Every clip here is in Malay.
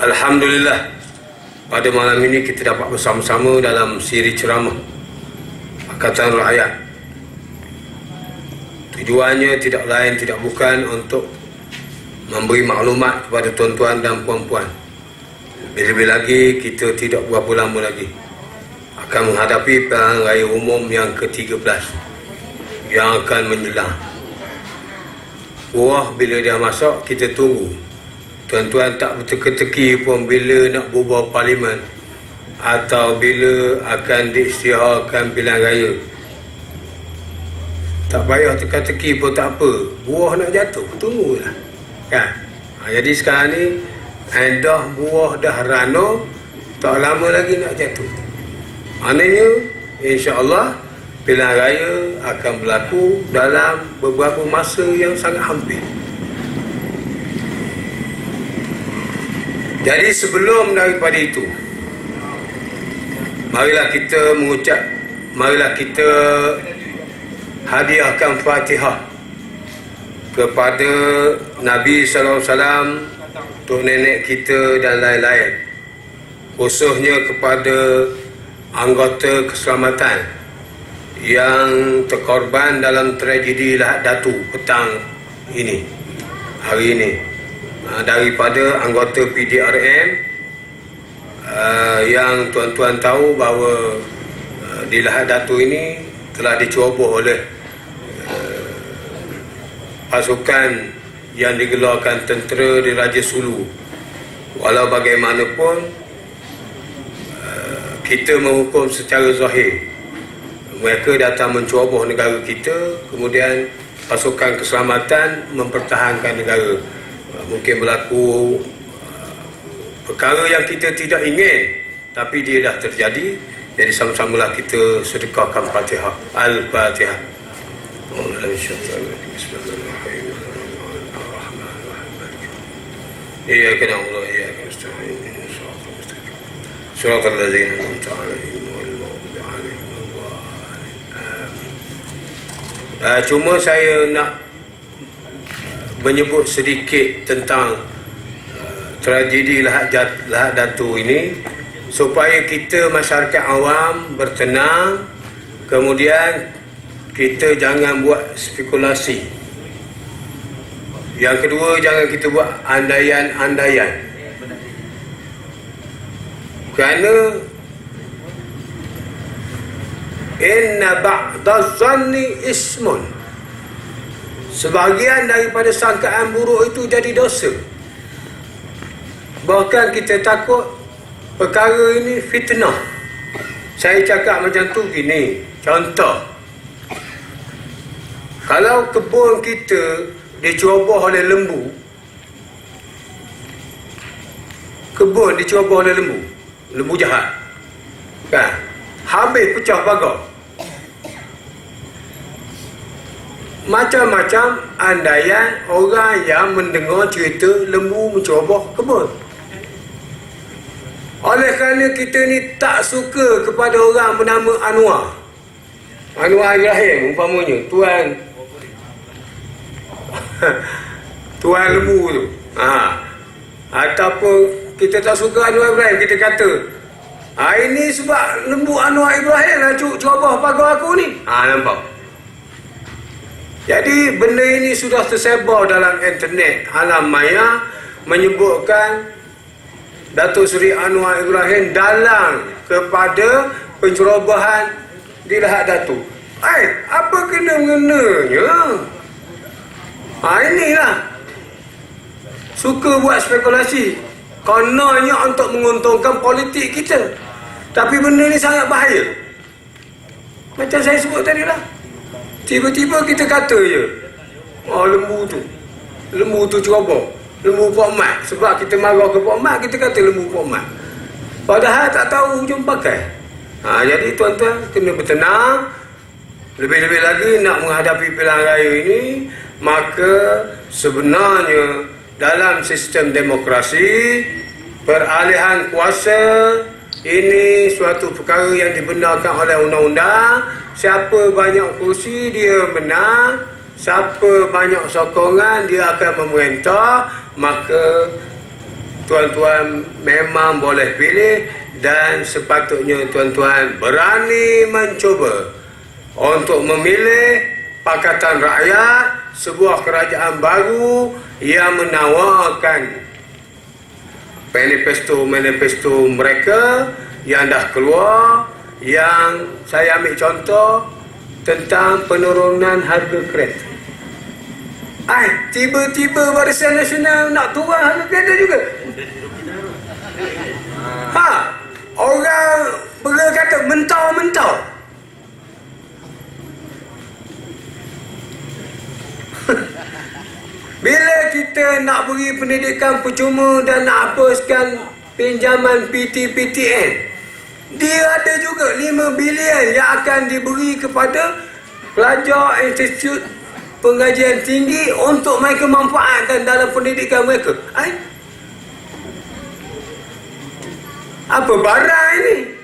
Alhamdulillah, pada malam ini kita dapat bersama-sama dalam siri ceramah Pakatan Rakyat. Tujuannya tidak lain tidak bukan untuk memberi maklumat kepada tuan-tuan dan puan-puan. Lebih-lebih lagi, kita tidak berapa lama lagi akan menghadapi pilihan raya umum yang ke-13 yang akan menjelang. Wah, bila dia masuk, kita tunggu. Tuan-tuan tak berteka-teki pun bila nak bubar parlimen atau bila akan diisytiharkan pilihan raya. Tak payah teka-teki pun tak apa. Buah nak jatuh, tunggulah. Kan? Jadi sekarang ni dah buah dah rana, tak lama lagi nak jatuh. Maknanya insya-Allah pilihan raya akan berlaku dalam beberapa masa yang sangat hampir. Jadi sebelum daripada itu, marilah kita hadiahkan Fatihah kepada Nabi sallallahu alaihi wasallam, tok nenek kita dan lain-lain, khususnya kepada anggota keselamatan yang terkorban dalam tragedi Lahad Datu petang ini, hari ini. Daripada anggota PDRM yang tuan-tuan tahu bahawa di Lahad Datu ini telah diceroboh oleh pasukan yang digelarkan tentera di Raja Sulu. Walau bagaimanapun, kita menghukum secara zahir mereka datang menceroboh negara kita, kemudian pasukan keselamatan mempertahankan negara. Mungkin berlaku perkara yang kita tidak ingin, tapi dia dah terjadi. Jadi sama-samalah kita sedekahkan Fatihah. Al-Fatihah. Iyyaka na'budu wa iyyaka nasta'in. Shiratal ladzina an'amta 'alaihim ghairil maghdubi 'alaihim waladdallin. Cuma saya nak menyebut sedikit tentang tragedi Lahad Datu ini supaya kita masyarakat awam bertenang, kemudian kita jangan buat spekulasi. Yang kedua, jangan kita buat andaian-andaian, kerana inna ba'daz-zanni ismun, sebahagian daripada sangkaan buruk itu jadi dosa. Bahkan kita takut perkara ini fitnah. Saya cakap macam tu gini, contoh, kalau kebun kita diceroboh oleh lembu, kebun diceroboh oleh lembu jahat, kan, habis pecah pagar. Macam-macam andaian orang yang mendengar cerita lembu menceroboh kebun. Oleh kerana kita ni tak suka kepada orang bernama Anwar Ibrahim umpamanya, tuan lembu tu, ataupun kita tak suka Anwar Ibrahim, kita kata ini sebab lembu Anwar Ibrahim lah ceroboh pagar aku ni. Nampak? Jadi benda ini sudah tersebar dalam internet, alam maya, menyebutkan Datuk Seri Anwar Ibrahim dalang kepada pencerobohan di Lahad Datu. Apa kena-mengenanya? Inilah suka buat spekulasi, kononnya untuk menguntungkan politik kita. Tapi benda ni sangat bahaya. Macam saya sebut tadi lah, tiba-tiba kita kata je, lembu tu ceroboh, lembu Pak Mat. Sebab kita marah ke Pak Mat, kita kata lembu Pak Mat, padahal tak tahu hujung pakai. Jadi tuan-tuan kena bertenang. Lebih-lebih lagi nak menghadapi pilihan raya ini, maka sebenarnya dalam sistem demokrasi, peralihan kuasa ini suatu perkara yang dibenarkan oleh undang-undang. Siapa banyak kursi dia menang, siapa banyak sokongan dia akan memerintah. Maka tuan-tuan memang boleh pilih, dan sepatutnya tuan-tuan berani mencuba untuk memilih Pakatan Rakyat, sebuah kerajaan baru yang menawarkan manifesto mereka yang dah keluar, yang saya ambil contoh tentang penurunan harga kereta. Tiba-tiba Barisan Nasional nak turun harga kereta juga. Orang berkata mentau-mentau. Bila kita nak beri pendidikan percuma dan nak hapuskan pinjaman PTPTN, dia ada juga 5 bilion yang akan diberi kepada pelajar institut pengajian tinggi untuk mereka manfaatkan dalam pendidikan mereka. Apa barang ini?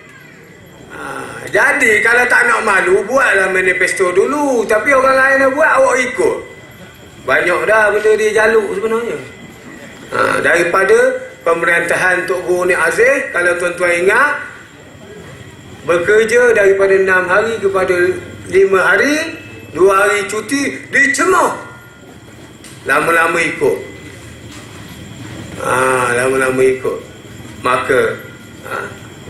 Jadi kalau tak nak malu, buatlah manifesto dulu. Tapi orang lain dah buat, awak ikut. Banyak dah benda dia jaluk sebenarnya. Daripada pemerintahan Tok Guru Nik Aziz, kalau tuan-tuan ingat, bekerja daripada 6 hari kepada 5 hari, 2 hari cuti, dicemuh. Lama-lama ikut. Lama-lama ikut. Maka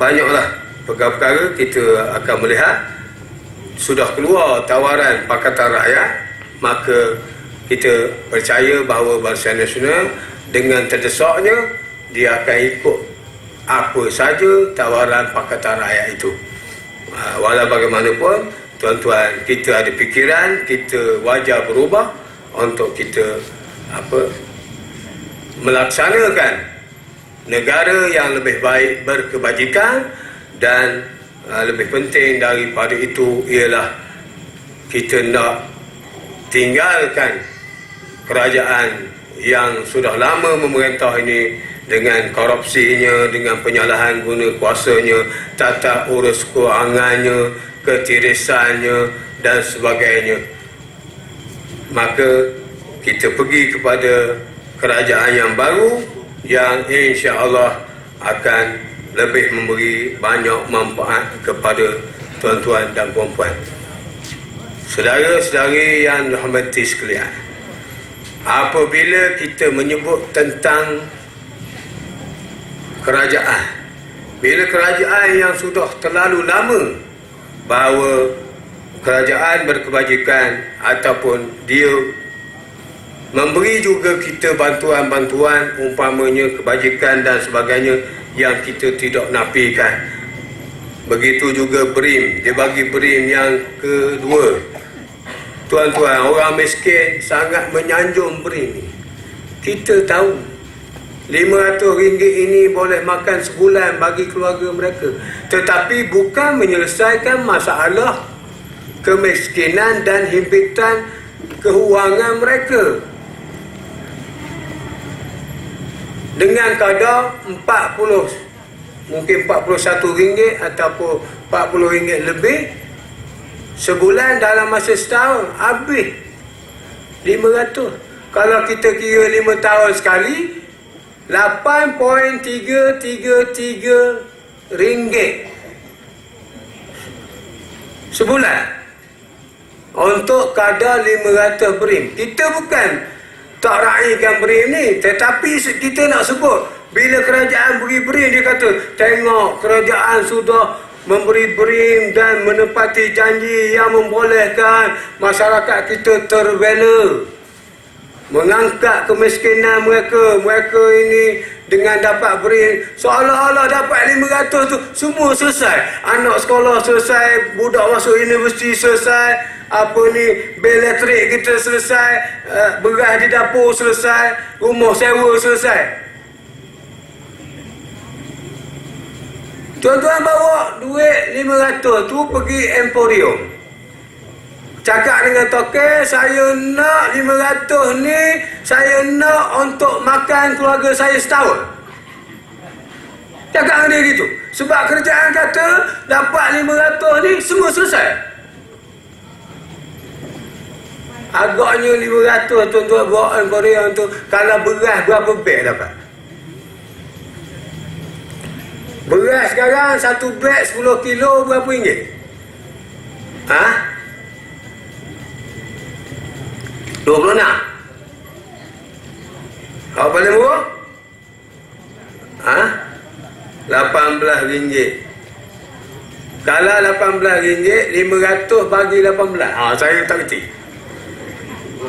banyaklah perkara-perkara kita akan melihat sudah keluar tawaran Pakatan Rakyat, maka kita percaya bahawa Barisan Nasional dengan terdesaknya dia akan ikut apa saja tawaran Pakatan Rakyat itu. Walau bagaimanapun, tuan-tuan, kita ada fikiran, kita wajar berubah untuk kita melaksanakan negara yang lebih baik, berkebajikan, dan lebih penting daripada itu ialah kita nak tinggalkan kerajaan yang sudah lama memerintah ini dengan korupsinya, dengan penyalahan guna kuasanya, tata urus kewangannya, ketirisannya dan sebagainya. Maka kita pergi kepada kerajaan yang baru yang insya-Allah akan lebih memberi banyak manfaat kepada tuan-tuan dan puan-puan. Saudara-saudari yang dirahmati sekalian, apabila kita menyebut tentang kerajaan, bila kerajaan yang sudah terlalu lama bahawa kerajaan berkebajikan ataupun dia memberi juga kita bantuan-bantuan, umpamanya kebajikan dan sebagainya yang kita tidak nafikan. Begitu juga BRIM, dia bagi BRIM yang kedua. Tuan-tuan, orang miskin sangat menyanjung BRIM ni. Kita tahu RM500 ini boleh makan sebulan bagi keluarga mereka, tetapi bukan menyelesaikan masalah kemiskinan dan himpitan kewangan mereka. Dengan kadar 40, mungkin RM41 ataupun RM40 lebih sebulan, dalam masa setahun habis RM500. Kalau kita kira 5 tahun sekali, RM8.333 sebulan untuk kadar 500 BRIM. Kita bukan tak raikan BRIM ni, tetapi kita nak sebut bila kerajaan beri BRIM, dia kata tengok kerajaan sudah memberi BRIM dan menepati janji yang membolehkan masyarakat kita terbela, mengangkat kemiskinan mereka. Mereka ini dengan dapat BRIM, seolah-olah dapat 500 tu semua selesai. Anak sekolah selesai, budak masuk universiti selesai, bil elektrik kita selesai, beras di dapur selesai, rumah sewa selesai. Tuan-tuan bawa duit 500 tu pergi Emporium, cakap dengan token, saya nak 500 ni, saya nak untuk makan keluarga saya setahun. Cakap dengan dia gitu. Sebab kerajaan kata dapat 500 ni semua selesai. Agaknya 500 tuan-tuan bawa Emporium tu, kalau beras berapa beg dapat? Beras sekarang satu beg 10 kilo berapa ringgit? 26. Apa paling murah? 18 ringgit. Kalau 18 ringgit, 500 bagi 18. Saya tak kerti.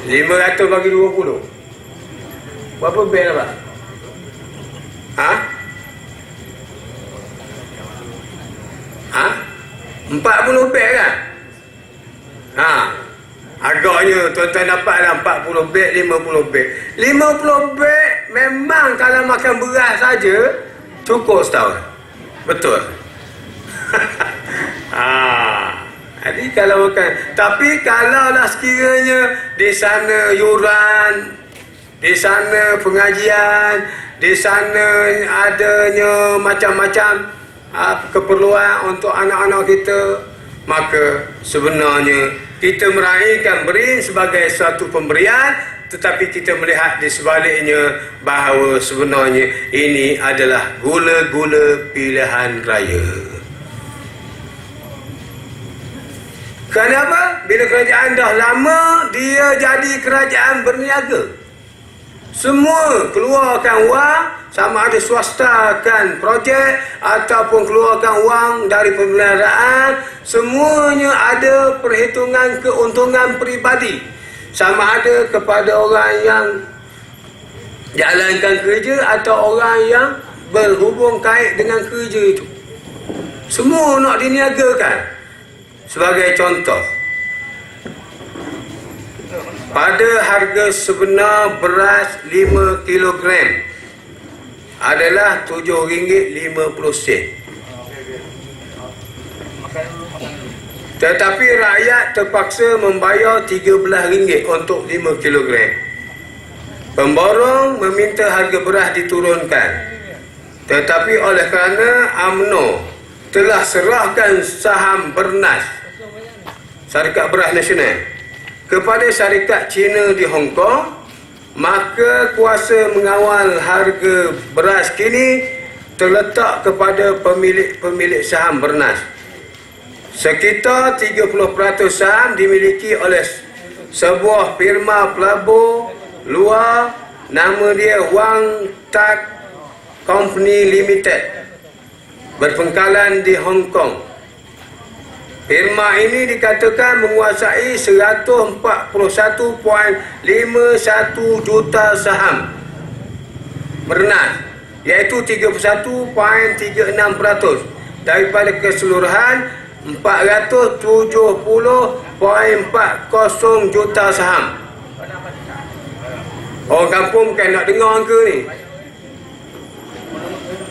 500 bagi 20. Berapa beg dapat? 40 beg kan? Agaknya tuan-tuan dapatlah 40 beg, 50 beg. 50 beg memang kalau makan beras saja cukup setahun. Betul. Jadi kalau makan, tapi kalau lah sekiranya di sana yuran, di sana pengajian, di sana adanya macam-macam keperluan untuk anak-anak kita, maka sebenarnya kita meraihkan berin sebagai suatu pemberian, tetapi kita melihat di sebaliknya bahawa sebenarnya ini adalah gula-gula pilihan raya. Kenapa? Bila kerajaan dah lama, dia jadi kerajaan berniaga. Semua keluarkan wang, sama ada swastakan projek ataupun keluarkan wang dari pemeliharaan, semuanya ada perhitungan keuntungan peribadi. Sama ada kepada orang yang jalankan kerja atau orang yang berhubung kait dengan kerja itu. Semua nak diniagakan. Sebagai contoh, pada harga sebenar beras 5 kilogram adalah RM7.50. Tetapi rakyat terpaksa membayar RM13 untuk 5 kilogram. Pemborong meminta harga beras diturunkan. Tetapi oleh kerana UMNO telah serahkan saham Bernas, Syarikat Beras Nasional, kepada syarikat Cina di Hong Kong, maka kuasa mengawal harga beras kini terletak kepada pemilik saham Bernas. Sekitar 30% saham dimiliki oleh sebuah firma pelabur luar, nama dia Wang Tak Company Limited, berpangkalan di Hong Kong. Firma ini dikatakan menguasai 141.51 juta saham Bernas, iaitu 31.36% daripada keseluruhan 470.40 juta saham. Orang kampung bukan nak dengar angka ni.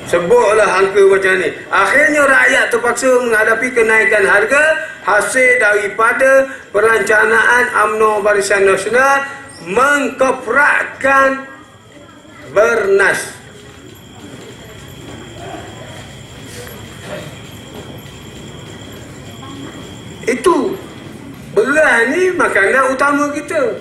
Sebutlah angka macam ni. Akhirnya rakyat terpaksa menghadapi kenaikan harga hasil daripada perencanaan UMNO Barisan Nasional mengkoprakkan Bernas. Itu beras ni makanan utama kita.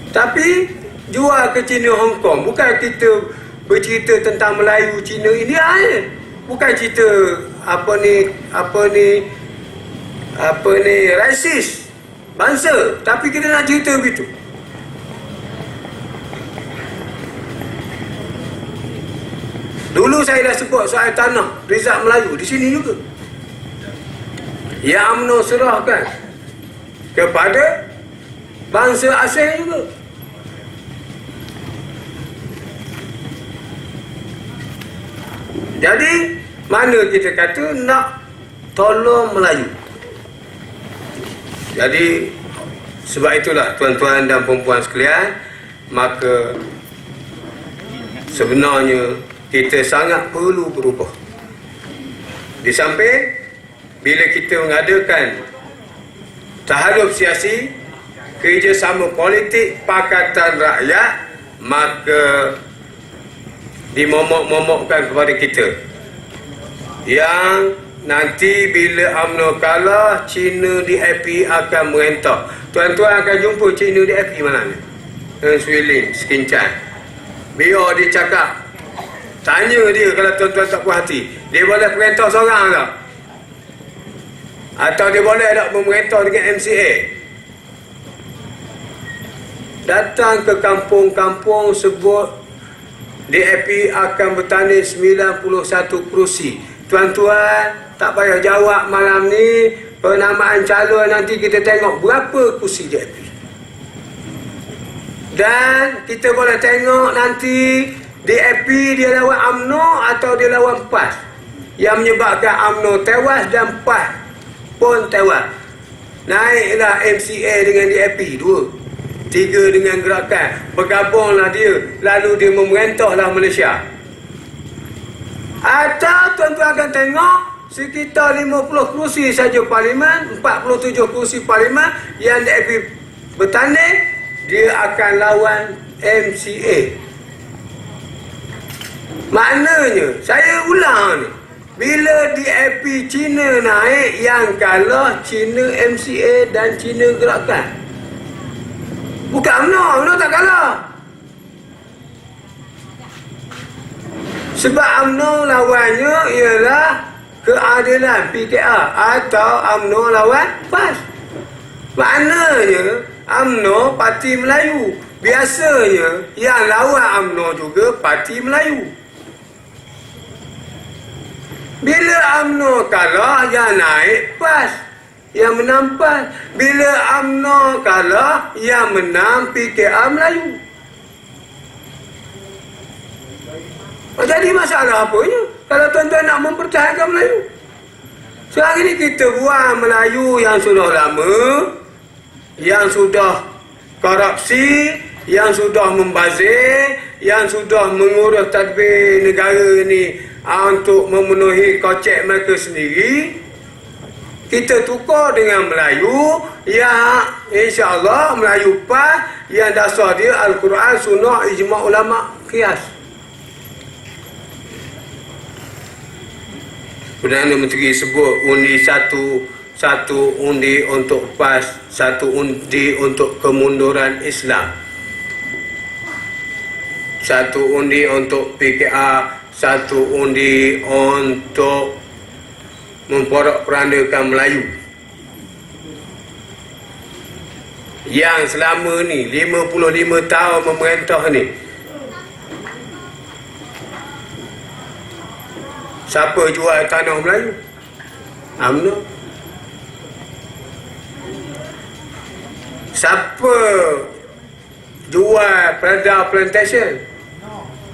Tapi jual ke Cina Hong Kong, bukan kita bercerita tentang Melayu Cina India ni. Bukan cerita apa ni rasis bangsa, tapi kita nak cerita begitu. Dulu saya dah sebut soal tanah Rizal Melayu di sini juga, yang UMNO serahkan kepada bangsa asing juga. Jadi mana kita kata nak tolong Melayu. Jadi sebab itulah tuan-tuan dan perempuan sekalian, maka sebenarnya kita sangat perlu berubah. Di samping bila kita mengadakan tahaluf siasi, kerjasama politik Pakatan Rakyat, maka dimomok-momokkan kepada kita yang nanti bila UMNO kalah, Cina DAP akan merentak. Tuan-tuan akan jumpa Cina DAP mana ni? Swee Lin, Skin Chan. Biar dia cakap Tanya dia kalau tuan-tuan tak puas hati. Dia boleh perintah seorang tak? Atau dia boleh tak memerintah dengan MCA? Datang ke kampung-kampung sebut DAP akan bertanding 91 kerusi. Tuan-tuan tak payah jawab malam ni. Penamaan calon nanti kita tengok berapa kerusi DAP. Dan kita boleh tengok nanti DAP dia lawan UMNO atau dia lawan PAS. Yang menyebabkan UMNO tewas dan PAS pun tewas. Naiklah MCA dengan DAP dua. Tiga dengan gerakan. Bergabunglah dia. Lalu dia memerintahlah Malaysia. Atau tuan-tuan akan tengok sekitar 50 kerusi saja parlimen, 47 kerusi parlimen yang DAP bertanding, dia akan lawan MCA. Maknanya, saya ulang ni, bila DAP Cina naik, yang kalah Cina MCA dan Cina Gerakan. Bukan UMNO tak kalah. Sebab UMNO lawannya ialah keadilan PKR atau UMNO lawan PAS. Maknanya UMNO Parti Melayu. Biasanya yang lawan UMNO juga Parti Melayu. Bila UMNO kalah, yang naik PAS, yang menang PAS. Bila UMNO kalah, yang menang PKR Melayu. Jadi masalah apanya kalau tuan-tuan nak mempertahankan Melayu? Sekarang ini kita buang Melayu yang sudah lama, yang sudah korupsi, yang sudah membazir, yang sudah mengurus tadbir negara ini untuk memenuhi kocek mereka sendiri. Kita tukar dengan Melayu yang insya-Allah Melayu PAS yang dasar dia Al-Quran, Sunnah, Ijma' Ulama' Qiyas. Perdana Menteri sebut undi satu undi untuk PAS, satu undi untuk kemunduran Islam, satu undi untuk PKR, satu undi untuk memporak-perandakan Melayu. Yang selama ni 55 tahun memerintah ni, siapa jual tanah Melayu? UMNO. Siapa jual Prada Plantation?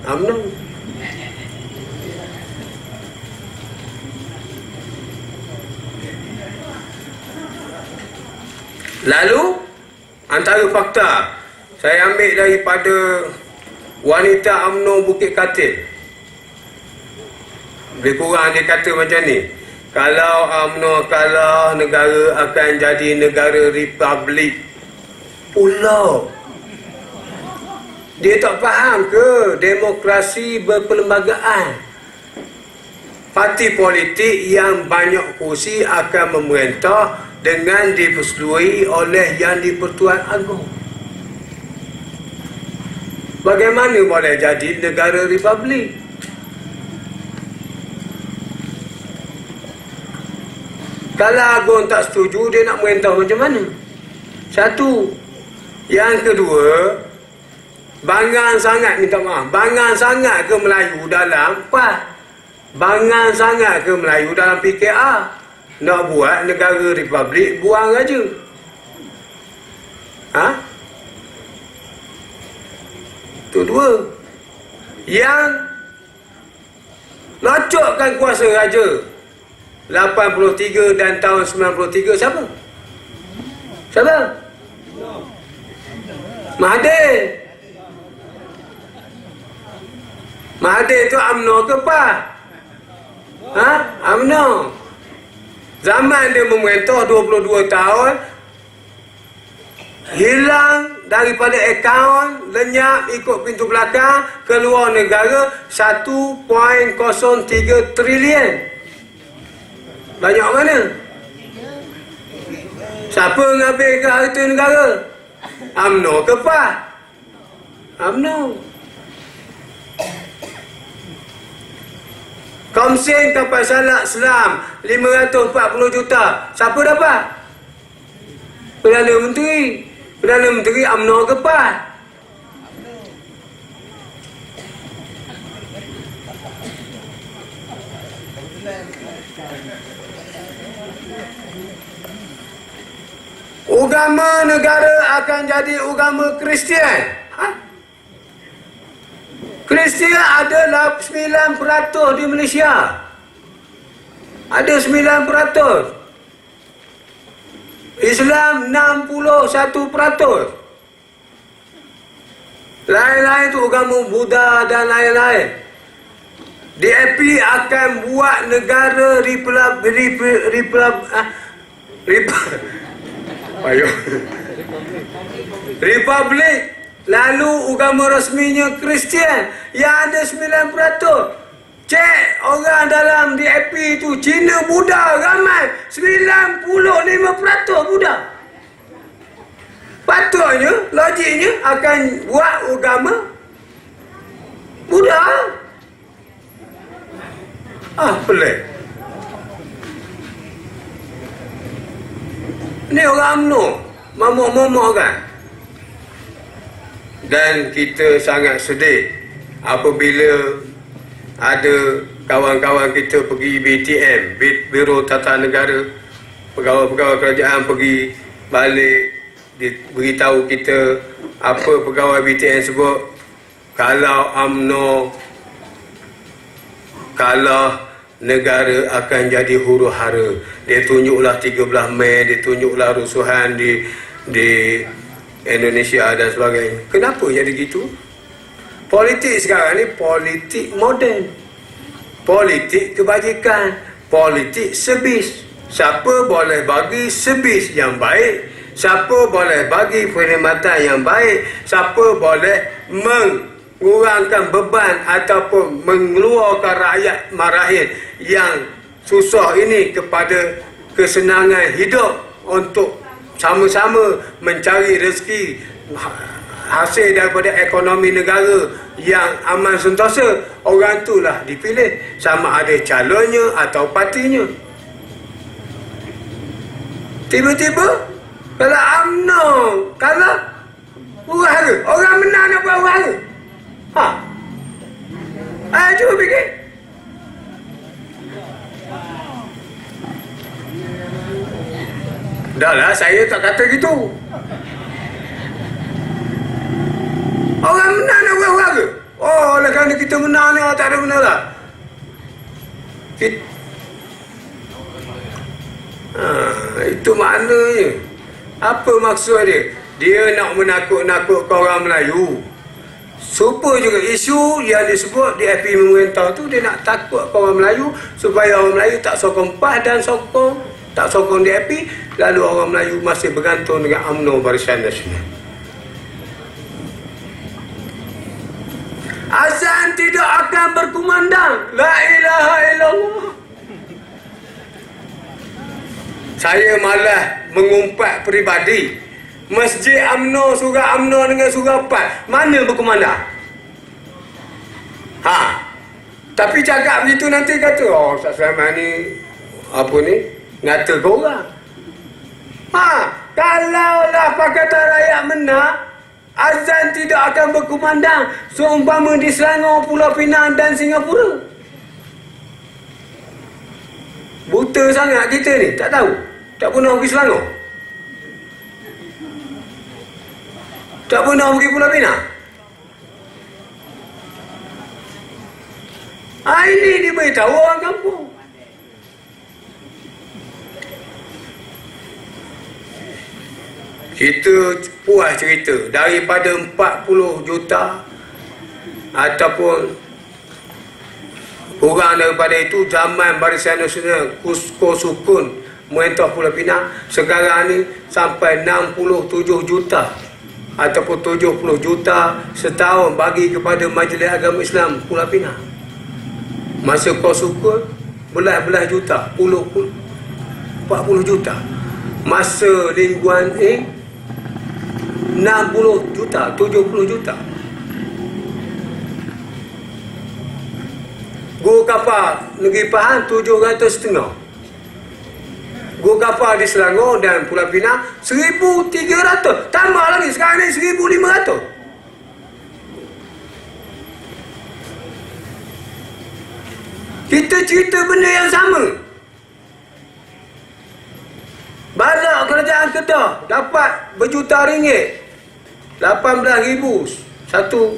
UMNO. Lalu antara fakta saya ambil daripada wanita UMNO Bukit Katil. Lebih kurang dia kata macam ni, kalau UMNO kalah, negara akan jadi negara republik pulau. Dia tak faham ke demokrasi berperlembagaan? Parti politik yang banyak kursi akan memerintah dengan dipersetujui oleh Yang di-Pertuan Agong. Bagaimana boleh jadi negara republik? Kalau Agong tak setuju, dia nak merintah macam mana? Satu. Yang kedua, bangang sangat, minta maaf, bangang sangat ke Melayu dalam PAS? Bangang sangat ke Melayu dalam PKR? Nak buat negara republik, buang aja. Ha? Itu dua. Yang locokkan kuasa raja 83 dan tahun 93 siapa? Siapa? Mahathir. Mahathir tu UMNO ke PAS? Ha? UMNO. Zaman dia memerintah 22 tahun, hilang daripada akaun, lenyap ikut pintu belakang, keluar negara 1.03 trilion. Banyak mana? Siapa mengambil ke harta negara? UMNO ke PAS? UMNO. Komsen kapal salak Selam 540 juta. Siapa dapat? Perdana Menteri. Perdana Menteri UMNO kepat. Agama negara akan jadi agama Kristian. Kristian ada 9% di Malaysia. Ada 9%. Islam 61%. Lain-lain tu agama Buddha dan lain-lain. DAP akan buat negara Republik. Lalu agama rasminya Kristian yang ada 9%. Cek orang dalam DAP tu Cina Buddha ramai 95% Buddha. Patutnya logiknya akan buat agama Buddha. Pelik. Ni orang UMNO momok-momok kan. Dan kita sangat sedih apabila ada kawan-kawan kita pergi BTM, Biro Tata Negara, pegawai-pegawai kerajaan pergi balik beritahu kita apa pegawai BTM sebut, kalau UMNO kalah negara akan jadi huru-hara. Dia tunjuklah 13 Mei, dia tunjuklah rusuhan di Indonesia dan sebagainya. Kenapa jadi gitu? Politik sekarang ni politik moden, politik kebajikan, politik sebis. Siapa boleh bagi sebis yang baik, siapa boleh bagi perkhidmatan yang baik, siapa boleh mengurangkan beban ataupun mengeluarkan rakyat marahin yang susah ini kepada kesenangan hidup untuk sama-sama mencari rezeki hasil daripada ekonomi negara yang aman sentosa. Orang itulah dipilih, sama ada calonnya atau partinya. Tiba-tiba kalau UMNO kalau huru-hara, orang menang nak buat huru-hara. Cuba fikir. Dah lah, saya tak kata gitu. Orang menang nak buat huru-hara. Oleh kerana kita menang ni, tak ada benda lah. Itu maknanya. Apa maksud dia? Dia nak menakut-nakutkan orang Melayu. Supaya juga isu yang disebut di FP pemerintah tu, dia nak takutkan orang Melayu supaya orang Melayu tak sokong PAS dan tak sokong DAP, lalu orang Melayu masih bergantung dengan UMNO Barisan Nasional. Azan tidak akan berkumandang. La ilaha illallah. Saya malah mengumpat peribadi. Masjid UMNO, surah UMNO dengan surah PAS, mana berkumandang? Tapi cakap begitu nanti kata, Ustaz Sulaiman ni apa ni? Ngata ke orang. Kalaulah Pakatan Rakyat menang, azan tidak akan berkumandang seumpama di Selangor, Pulau Pinang dan Singapura. Buta sangat kita ni, tak tahu. Tak pernah pergi Selangor, tak pernah pergi Pulau Pinang. Ini diberitahu orang kampung. Kita puas cerita daripada 40 juta ataupun kurang daripada itu zaman Barisan Nasional Kusko Sukun Merintah Pulau Pinang, sekarang ni sampai 67 juta ataupun 70 juta setahun bagi kepada Majlis Agama Islam Pulau Pinang. Masa Kusko Sukun belas-belas juta, 40 juta. Masa Lingguan 60 juta, 70 juta. Go kapal negeri Pahang 750. Gua kapal di Selangor dan Pulau Pinang 1,300. Tambah lagi sekarang ni 1,500. Kita cerita benda yang sama. Banyak kerajaan Kedah dapat berjuta ringgit, 18,000 satu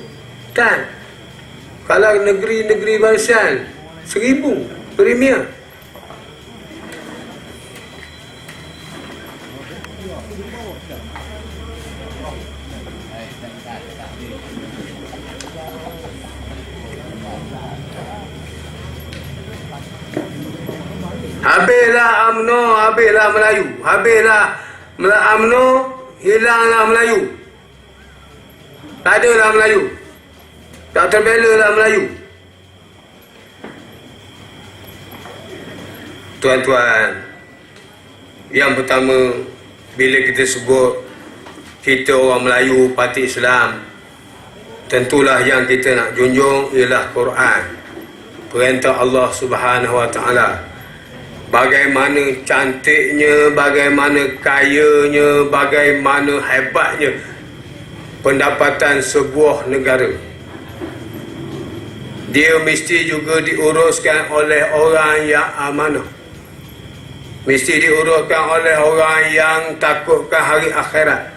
tan. Kalau negeri-negeri barisan 1,000 premier. Habislah UMNO, habislah Melayu. Habislah UMNO, hilanglah Melayu. Tak adalah Melayu. Tak terbela lah Melayu. Tuan-tuan, yang pertama, bila kita sebut kita orang Melayu, parti Islam, tentulah yang kita nak junjung ialah Quran. Perintah Allah Subhanahu Wa Taala. Bagaimana cantiknya, bagaimana kayanya, bagaimana hebatnya pendapatan sebuah negara. Dia mesti juga diuruskan oleh orang yang amanah. Mesti diuruskan oleh orang yang takutkan hari akhirat.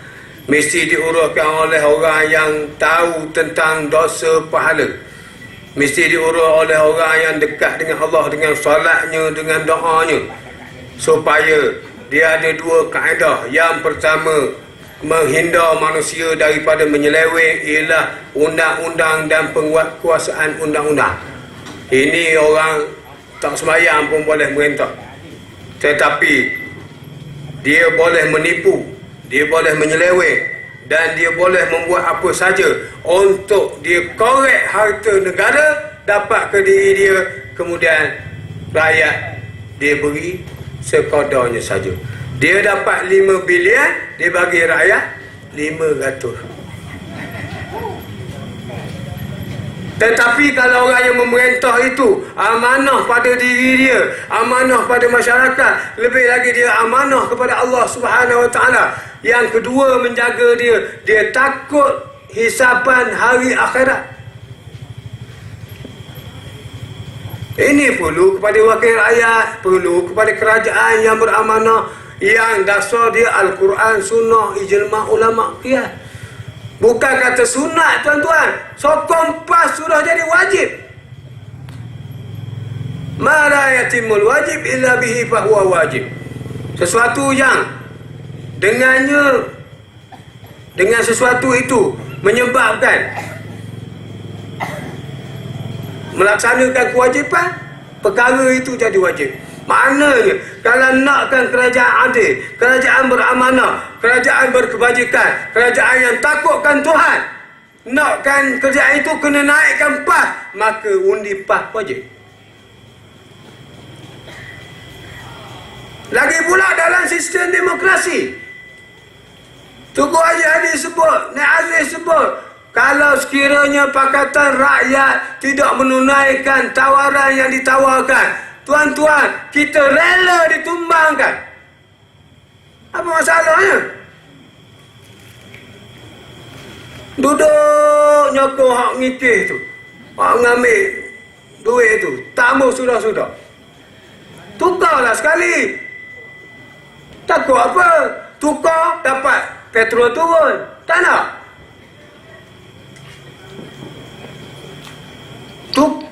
Mesti diuruskan oleh orang yang tahu tentang dosa pahala. Mesti diurus oleh orang yang dekat dengan Allah, dengan solatnya, dengan doanya. Supaya dia ada dua kaedah. Yang pertama, menghindar manusia daripada menyeleweng ialah undang-undang dan penguatkuasaan undang-undang. Ini orang tak sembahyang pun boleh merintah. Tetapi dia boleh menipu, dia boleh menyeleweng, dan dia boleh membuat apa saja untuk dia korek harta negara dapat ke diri dia, kemudian rakyat dia beri sekadarnya saja. Dia dapat 5 bilion, dia bagi rakyat 500. Tetapi kalau orang yang memerintah itu amanah pada diri dia, amanah pada masyarakat, lebih lagi dia amanah kepada Allah Subhanahu Wa Taala. Yang kedua, menjaga dia takut hisapan hari akhirat. Ini perlu kepada wakil rakyat, perlu kepada kerajaan yang beramanah, yang dasar dia Al-Quran, Sunnah, ijma' ulama' qiyas. Bukan kata sunat, tuan-tuan. Sokong pas sudah jadi wajib. Ma la yatimul wajib illa bihi fahuwa wajib. Sesuatu yang dengan sesuatu itu menyebabkan melaksanakan kewajipan, perkara itu jadi wajib. Maknanya, kalau nakkan kerajaan adil, kerajaan beramanah, kerajaan berkebajikan, kerajaan yang takutkan Tuhan, nakkan kerajaan itu kena naikkan PAS, maka undi PAS wajib. Lagi pula dalam sistem demokrasi, Tunku Haji Hadi sebut, Nek Aziz sebut, kalau sekiranya Pakatan Rakyat tidak menunaikan tawaran yang ditawarkan, tuan-tuan, kita rela ditumbangkan. Apa masalahnya? Duduk nyokong hak ngikih tu, hak ngambil duit tu, tamu sudah-sudah. Tukarlah sekali. Takut apa? Tukar, dapat petrol turun. Tak nak.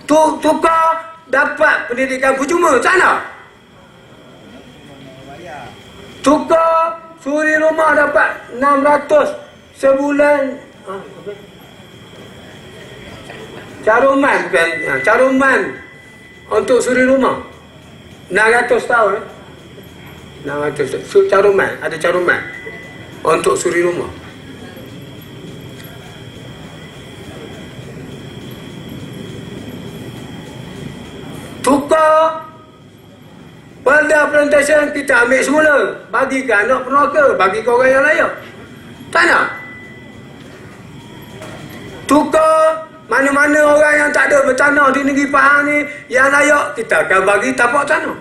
Tukar, dapat pendidikan percuma. Tak nak. Tukar, suri rumah dapat 600 sebulan. Caruman bukan, caruman untuk suri rumah 600 tahun. 600 caruman, ada caruman untuk suri rumah. Tukar pada plantation kita ambil semula, bagi ke anak peneraka, bagi ke orang yang layak. Tak nak. Tukar Mana-mana orang yang tak ada bertanah di negeri Pahang ni, yang layak, kita akan bagi tapak tanah.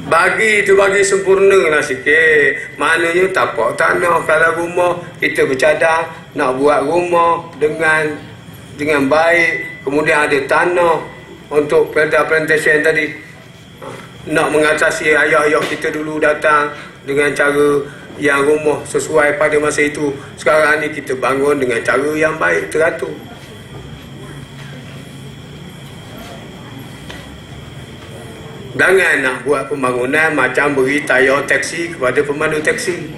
Bagi tu bagi sempurna lah sikit. Maknanya tapak tanah. Kalau rumah kita bercadang nak buat rumah dengan baik, kemudian ada tanah untuk plantation tadi, nak mengatasi ayah-ayah kita dulu datang dengan cara yang rumah sesuai pada masa itu. Sekarang ni kita bangun dengan cara yang baik, teratur. Jangan nak buat pembangunan macam beri tayar teksi kepada pemandu teksi.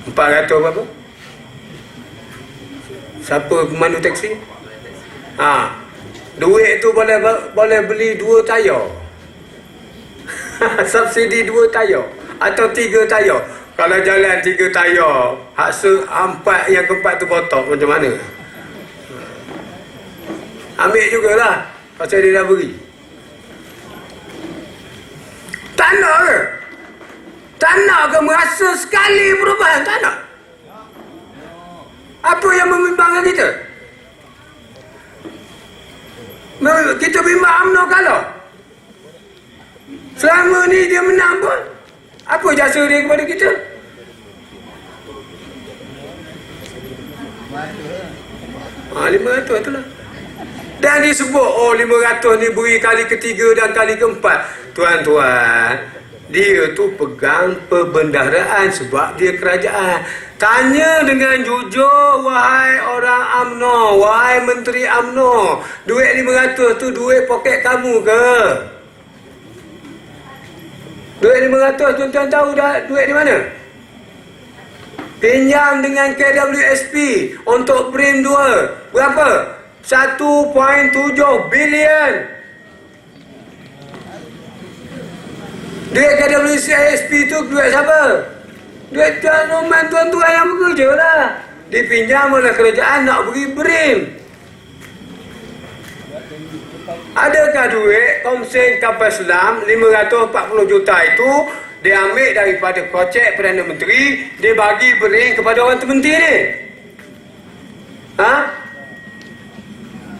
400 berapa? Siapa pemandu teksi? Duit tu boleh beli 2 tayar. Subsidi 2 tayar atau 3 tayar. Kalau jalan 3 tayar, hak yang keempat tu botok, macam mana? Ambil jugalah, pasal dia dah beri. Tanah ke? Tanah ke merasa sekali perubahan? Tanah. Apa yang membimbangkan kita? Kita bimbang UMNO kalah. Selama ni dia menang pun, apa jasa dia kepada kita? RM500 tu lah. Dan disebut 500 ni beri kali ketiga dan kali keempat. Tuan-tuan, dia tu pegang perbendaharaan sebab dia kerajaan. Tanya dengan jujur, wahai orang UMNO, wahai Menteri UMNO, duit 500 tu duit poket kamu ke? Duit 500 tuan-tuan tahu dah duit di mana? Pinjam dengan KWSP untuk BRIM 2. Berapa? 1.7 bilion. Duit KWSP tu duit siapa? Duit tuan-tuan yang bekerja lah. Dipinjam oleh kerajaan nak beri BRIM. Adakah duit Komsen Kapal Selam 540 juta itu dia ambil daripada kocek Perdana Menteri, dia bagi BRIM kepada orang termenti ni?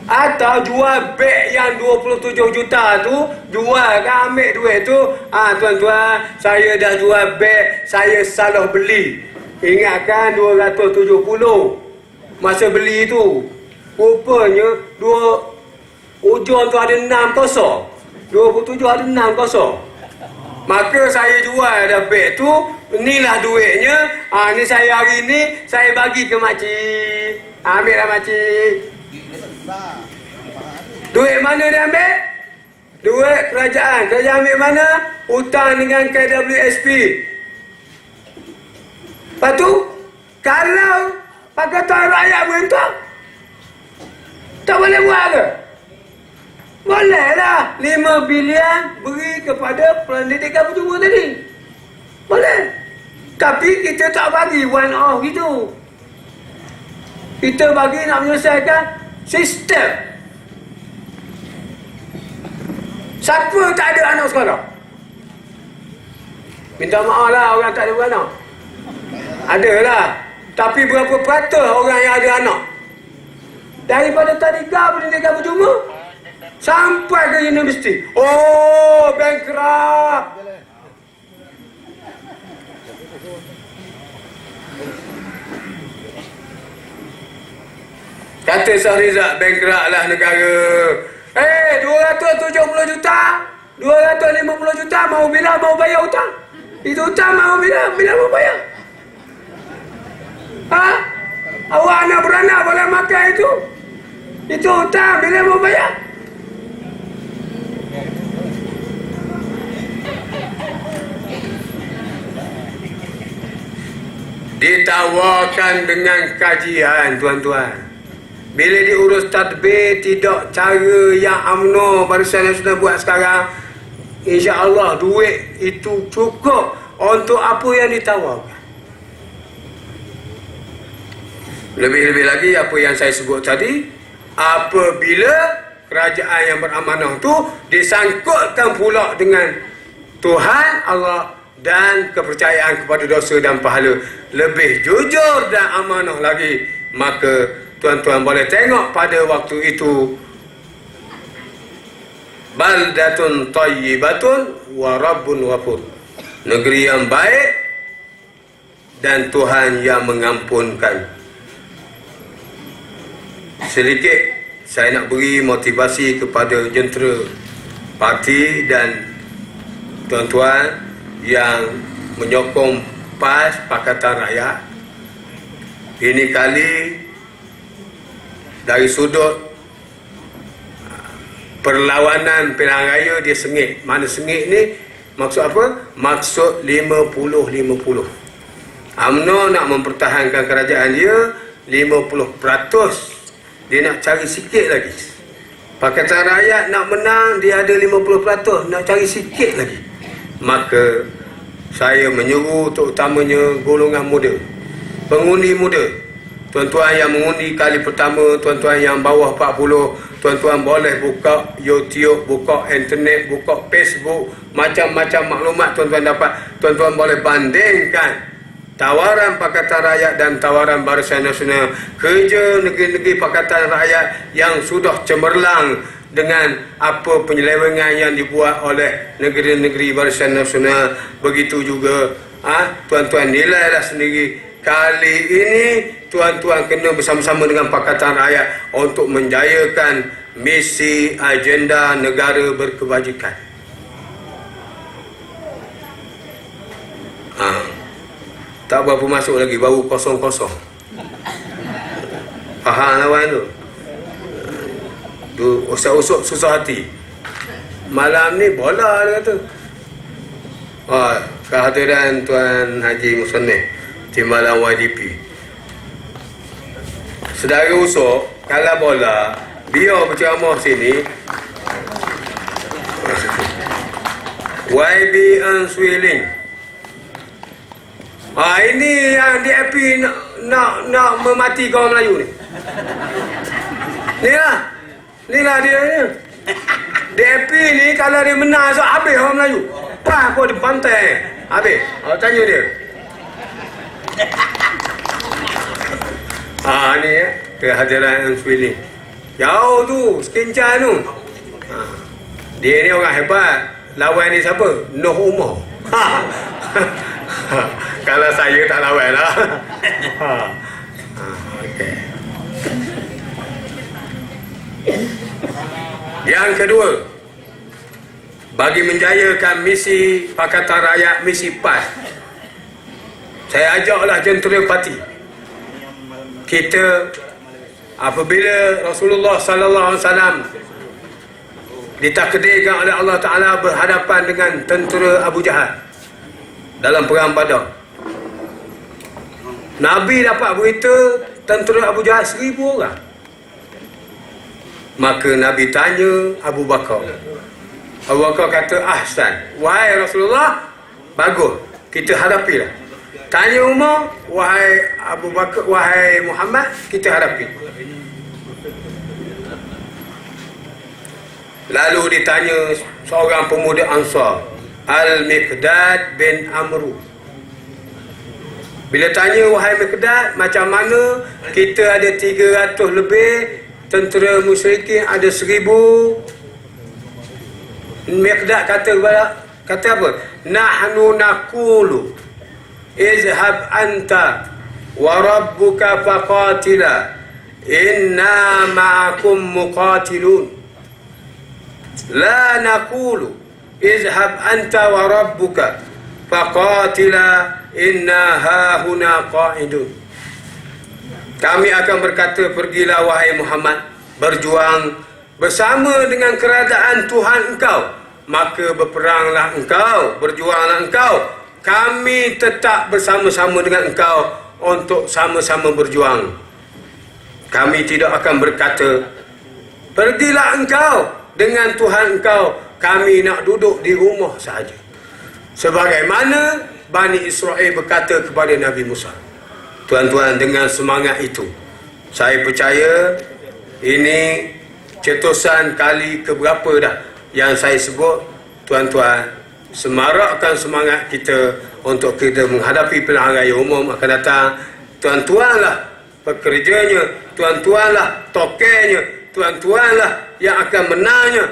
Atau jual beg yang 27 juta tu, jual kan, ambil duit tu. Tuan-tuan, saya dah jual beg, saya salah beli. Ingatkan 270 masa beli tu. Rupanya ujung tu ada 6 kosong. 27 ada 6 kosong. Maka saya jual dah beg tu, inilah duitnya. Ni saya hari ni saya bagi ke makcik. Ambil lah makcik. Duit mana dia ambil? Duit kerajaan. Kerajaan ambil mana? Hutang dengan KWSP. Lepas tu, kalau Pakatan Rakyat berhentak, tak boleh buat ke? Boleh lah. 5 bilion beri kepada pendidikan percuma tadi. Boleh. Tapi kita tak bagi one off gitu. Kita bagi nak menyelesaikan sistem. Siapa tak ada anak sekolah? Minta maaf lah orang tak ada beranak. Ada lah. Tapi berapa peratus orang yang ada anak? Daripada tadika pendidikan percuma sampai ke universiti. Oh, bankrupt. Kata Sahrizat, bankrupt lah negara. 270 juta, 250 juta, mau bila mau bayar hutang? Itu hutang mau bila mau bayar? Awak anak beranak boleh makan itu? Itu hutang, bila mau bayar? Ditawarkan dengan kajian, tuan-tuan. Bila diurus tadbir, tidak cara yang UMNO Barisan Nasional buat sekarang, insya-Allah duit itu cukup untuk apa yang ditawarkan. Lebih-lebih lagi apa yang saya sebut tadi, apabila kerajaan yang beramanah tu disangkutkan pula dengan Tuhan Allah dan kepercayaan kepada dosa dan pahala lebih jujur dan amanah lagi, maka tuan-tuan boleh tengok pada waktu itu baldatun tayyibatun wa rabbun ghafur, negeri yang baik dan Tuhan yang mengampunkan. Sedikit saya nak beri motivasi kepada jentera parti dan tuan-tuan yang menyokong PAS Pakatan Rakyat. Ini kali dari sudut perlawanan pilihan raya dia sengit. Mana sengit ni? Maksud apa? Maksud 50-50. UMNO nak mempertahankan kerajaan dia 50%. Dia nak cari sikit lagi. Pakatan Rakyat nak menang, dia ada 50%, nak cari sikit lagi. Maka saya menyuruh terutamanya golongan muda, pengundi muda, tuan-tuan yang mengundi kali pertama, tuan-tuan yang bawah 40, tuan-tuan boleh buka YouTube, buka internet, buka Facebook, macam-macam maklumat tuan-tuan dapat. Tuan-tuan boleh bandingkan tawaran Pakatan Rakyat dan tawaran Barisan Nasional, kerja negeri-negeri Pakatan Rakyat yang sudah cemerlang dengan apa penyelewengan yang dibuat oleh negeri-negeri Barisan Nasional. Begitu juga tuan-tuan nilailah sendiri. Kali ini tuan-tuan kena bersama-sama dengan Pakatan Rakyat untuk menjayakan misi agenda negara berkebajikan. Tak berapa masuk lagi, baru kosong-kosong. Faham lawan tu? Tu usap-usap susah hati. Malam ni bola dia kata. Kehadiran Tuan Haji Musannif Timbalan YDP. Saudara usuk, kalau bola, biar berceramah sini. YB Answiling. Ini yang DAP nak memati kaum Melayu ni. Ni lah dia ni. DAP ni kalau dia menang so habis orang Melayu. Apa di pantai habis. Tanya dia. Ni kehadiran Answiling. Jauh tu, sekencan tu. Dia ni orang hebat. Lawan ni siapa? Noh Umar. Kalau saya tak lawan lah. Okay. Yang kedua, bagi menjayakan misi Pakatan Rakyat, misi PAS, saya ajaklah jentera parti. Kita apabila Rasulullah sallallahu alaihi wasallam ditakdirkan oleh Allah Taala berhadapan dengan tentera Abu Jahal dalam perang Badar. Nabi dapat berita tentera Abu Jahal 1000 orang. Maka Nabi tanya Abu Bakar. Abu Bakar kata, ahsan. Wahai Rasulullah, bagus, kita hadapilah. Tanya Umar, wahai Abu Bakar, wahai Muhammad, kita hadapi. Lalu ditanya seorang pemuda Ansar, Al-Miqdad bin Amru. Bila tanya, wahai Miqdad, macam mana kita ada 300 lebih, tentera musyrikin ada 1000. Miqdad kata apa? Nahnu naqulu izhab anta wa rabbuka faqatila inna ma'akum muqatilun. La naqulu izhab anta wa rabbuka faqatila inna hahuna qa'idun. Kami akan berkata, pergilah wahai Muhammad, berjuang bersama dengan kerajaan Tuhan engkau, maka berperanglah engkau, berjuanglah engkau. Kami tetap bersama-sama dengan engkau untuk sama-sama berjuang. Kami tidak akan berkata, pergilah engkau dengan Tuhan engkau, kami nak duduk di rumah sahaja. Sebagaimana Bani Israel berkata kepada Nabi Musa. Tuan-tuan, dengan semangat itu, saya percaya ini cetusan kali keberapa dah yang saya sebut. Tuan-tuan, semarakkan semangat kita untuk kita menghadapi pilihan raya umum akan datang. Tuan-tuanlah pekerjanya, tuan-tuanlah tokenya, tuan-tuanlah yang akan menangnya.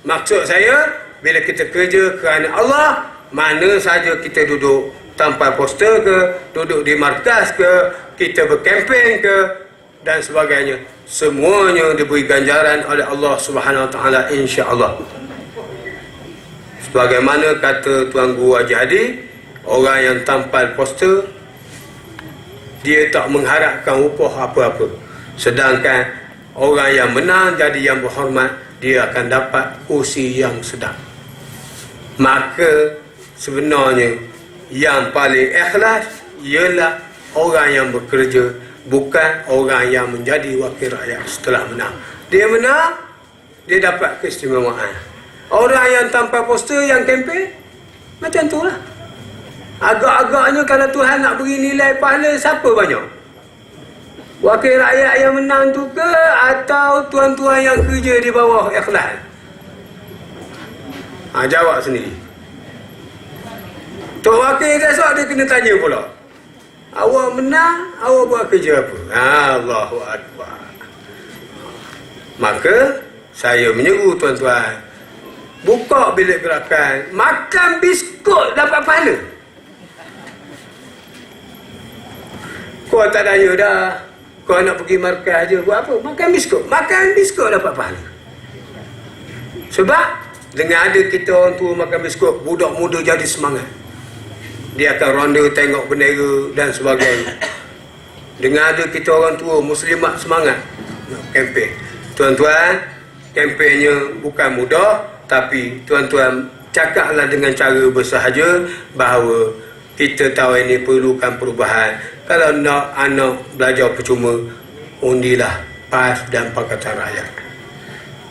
Maksud saya, bila kita kerja kerana Allah, mana saja kita duduk, tanpa poster ke, duduk di markas ke, kita berkempen ke, dan sebagainya, semuanya diberi ganjaran oleh Allah Subhanahu Wa Taala, insya-Allah. Sebagaimana kata Tuan Guru Haji Hadi, orang yang tampal poster, dia tak mengharapkan upah apa-apa. Sedangkan orang yang menang jadi yang berhormat, dia akan dapat kursi yang sedap. Maka sebenarnya yang paling ikhlas ialah orang yang bekerja, bukan orang yang menjadi wakil rakyat setelah menang. Dia menang, dia dapat keistimewaan. Orang yang tanpa poster, yang kempen, macam tu lah. Agak-agaknya kalau Tuhan nak beri nilai pahala, siapa banyak? Wakil rakyat yang menang tu ke, atau tuan-tuan yang kerja di bawah ikhlas? Jawab sendiri. Tok wakil esok dia kena tanya pula, awak menang, awak buat kerja apa? Allahu Akbar. Maka saya menyeru tuan-tuan, buka bilik gerakan, makan biskut dapat pahala. Kau tak daya dah, kau nak pergi markas je, buat apa? Makan biskut dapat pahala. Sebab dengan ada kita orang tua makan biskut, budak muda jadi semangat. Dia akan ronda tengok bendera dan sebagainya. Dengan ada kita orang tua muslimat semangat nak kempen. Tuan-tuan, kempennya bukan mudah, tapi tuan-tuan cakaplah dengan cara bersahaja bahawa kita tahu ini perlukan perubahan. Kalau nak anak belajar percuma, undilah PAS dan Pakatan Rakyat.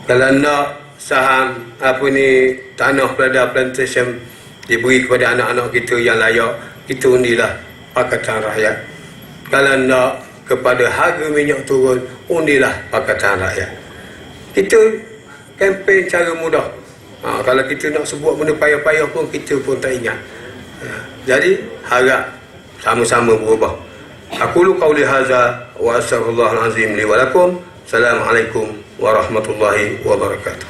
Kalau nak saham tanah Peladar Plantation diberi kepada anak-anak kita yang layak, kita undilah Pakatan Rakyat. Kalau nak kepada harga minyak turun, undilah Pakatan Rakyat. Kita kempen cara mudah. Kalau kita nak sebut benda payah-payah pun, kita pun tak ingat. Jadi harap sama-sama berubah. Aku lu qauli hadza wa astaghfirullahal azim li wa lakum. Assalamualaikum warahmatullahi wabarakatuh.